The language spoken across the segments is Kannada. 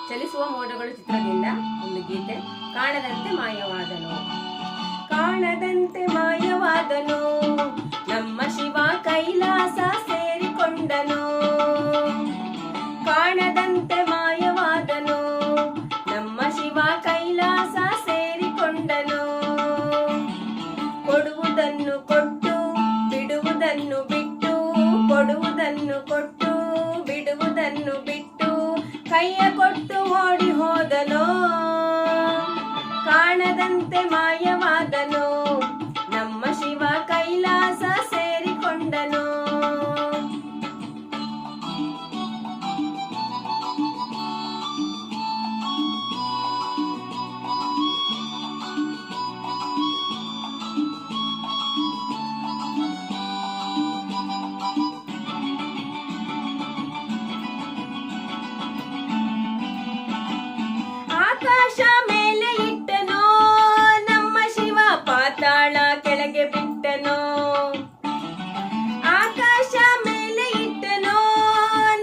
ಚಲಿಸುವ ಮೋಡಗಳು ಚಿತ್ರದಿಂದ ಒಂದು ಗೀತೆ. ಕಾಣದಂತೆ ಮಾಯವಾದನು, ಕಾಣದಂತೆ ಮಾಯವಾದನು, ನಮ್ಮ ಶಿವ ಕೈಲಾಸ ಸೇರಿಕೊಂಡನು. ಕಾಣದಂತೆ ಮಾಯವಾದನು, ನಮ್ಮ ಶಿವ ಕೈಲಾಸ ಸೇರಿಕೊಂಡನು. ಕೊಡುವುದನ್ನು ಕೊಟ್ಟು ಬಿಡುವುದನ್ನು ಬಿಟ್ಟು, ಕೊಡುವುದನ್ನು ಕೊಟ್ಟು ಬಿಡುವುದನ್ನು ಬಿಟ್ಟು, ಕೈಯ ಕೊಟ್ಟು ಓಡಿ ಹೋದನು. ಕಾಣದಂತೆ ಮಾಯವಾದನು, ನಮ್ಮ ಶಿವ ಕೈಲಾಸ ಸೇರಿಕೊಂಡನು. ಆಕಾಶ ಮೇಲೆ ಇಟ್ಟನೋ, ನಮ್ಮ ಶಿವ ಪಾತಾಳ ಕೆಳಗೆ ಬಿಟ್ಟನೋ. ಆಕಾಶ ಮೇಲೆ ಇಟ್ಟನೋ,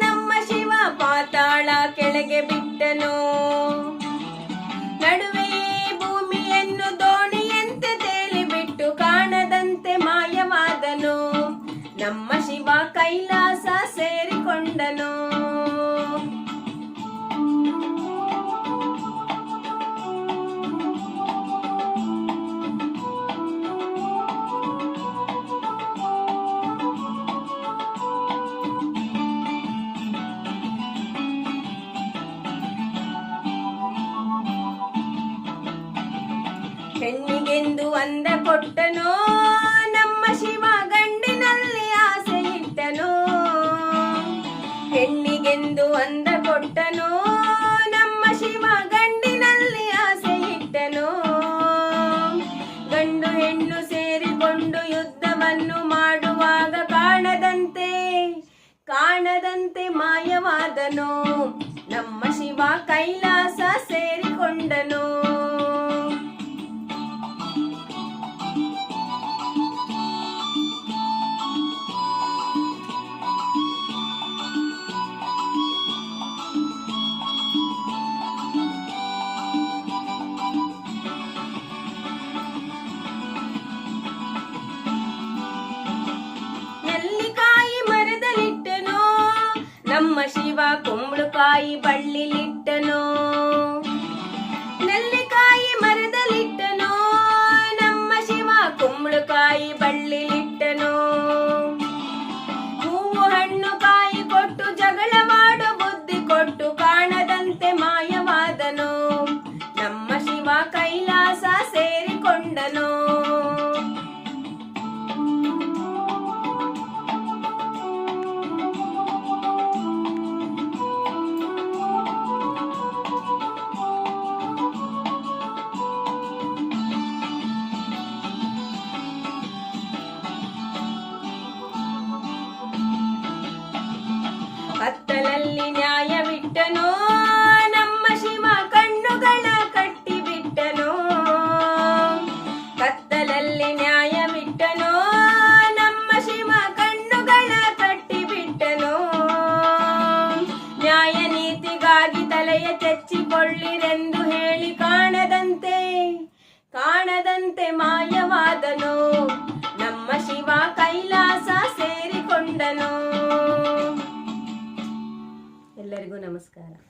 ನಮ್ಮ ಶಿವ ಪಾತಾಳ ಕೆಳಗೆ ಬಿಟ್ಟನೋ. ನಡುವೆ ಭೂಮಿಯನ್ನು ದೋಣಿಯಂತೆ ತೇಲಿಬಿಟ್ಟು, ಕಾಣದಂತೆ ಮಾಯವಾದನು, ನಮ್ಮ ಶಿವ ಕೈಲಾಸ ಸೇರಿಕೊಂಡನು. ಹೆಣ್ಣಿಗೆಂದು ಅಂದ ಕೊಟ್ಟನೋ, ನಮ್ಮ ಶಿವ ಗಂಡಿನಲ್ಲಿ ಆಸೆ ಇಟ್ಟನೋ. ಹೆಣ್ಣಿಗೆಂದು ಅಂದ ಕೊಟ್ಟನೋ, ನಮ್ಮ ಶಿವ ಗಂಡಿನಲ್ಲಿ ಆಸೆ ಇಟ್ಟನೋ. ಗಂಡು ಹೆಣ್ಣು ಸೇರಿಕೊಂಡು ಯುದ್ಧವನ್ನು ಮಾಡುವಾಗ, ಕಾಣದಂತೆ ಕಾಣದಂತೆ ಮಾಯವಾದನು, ನಮ್ಮ ಶಿವ ಕೈಲಾಸ ಸೇರಿಕೊಂಡನು. ನಮ್ಮ ಶಿವ ಕುಂಬಳಕಾಯಿ ಬಳ್ಳಿಲಿಟ್ಟನೋ. ನೆಲ್ಲಿಕಾಯಿ ಮರದಲ್ಲಿಟ್ಟನೋ, ನಮ್ಮ ಶಿವ ಕುಂಬಳಕಾಯಿ ಬಳ್ಳಿಲಿಟ್ಟನೋ. ಹೂವು ಹಣ್ಣು ಕಾಯಿ ಕೊಟ್ಟು ಜಗಳವಾಡೋ ಬುದ್ಧಿ ಕೊಟ್ಟು, ಕಾಣದಂತೆ ಮಾಯವಾದನು, ನಮ್ಮ ಶಿವ ಕೈಲಾಸ ಸೇರಿಕೊಂಡನು. ಕತ್ತಲಲ್ಲಿ ನ್ಯಾಯವಿಟ್ಟನೋ, ನಮ್ಮ ಶಿವ ಕಣ್ಣುಗಳ ಕಟ್ಟಿಬಿಟ್ಟನೋ. ಕತ್ತಲಲ್ಲಿ ನ್ಯಾಯವಿಟ್ಟನೋ, ನಮ್ಮ ಶಿವ ಕಣ್ಣುಗಳ ಕಟ್ಟಿಬಿಟ್ಟನೋ. ನ್ಯಾಯ ನೀತಿಗಾಗಿ ತಲೆಯ ಚೆಚ್ಚಿಕೊಳ್ಳಿರೆಂದು ಹೇಳಿ, ಕಾಣದಂತೆ ಕಾಣದಂತೆ ಮಾಯವಾದನು, ನಮ್ಮ ಶಿವ ಕೈಲಾಸ ಸೇರಿಕೊಂಡನು. ಎಲ್ಲರಿಗೂ ನಮಸ್ಕಾರ.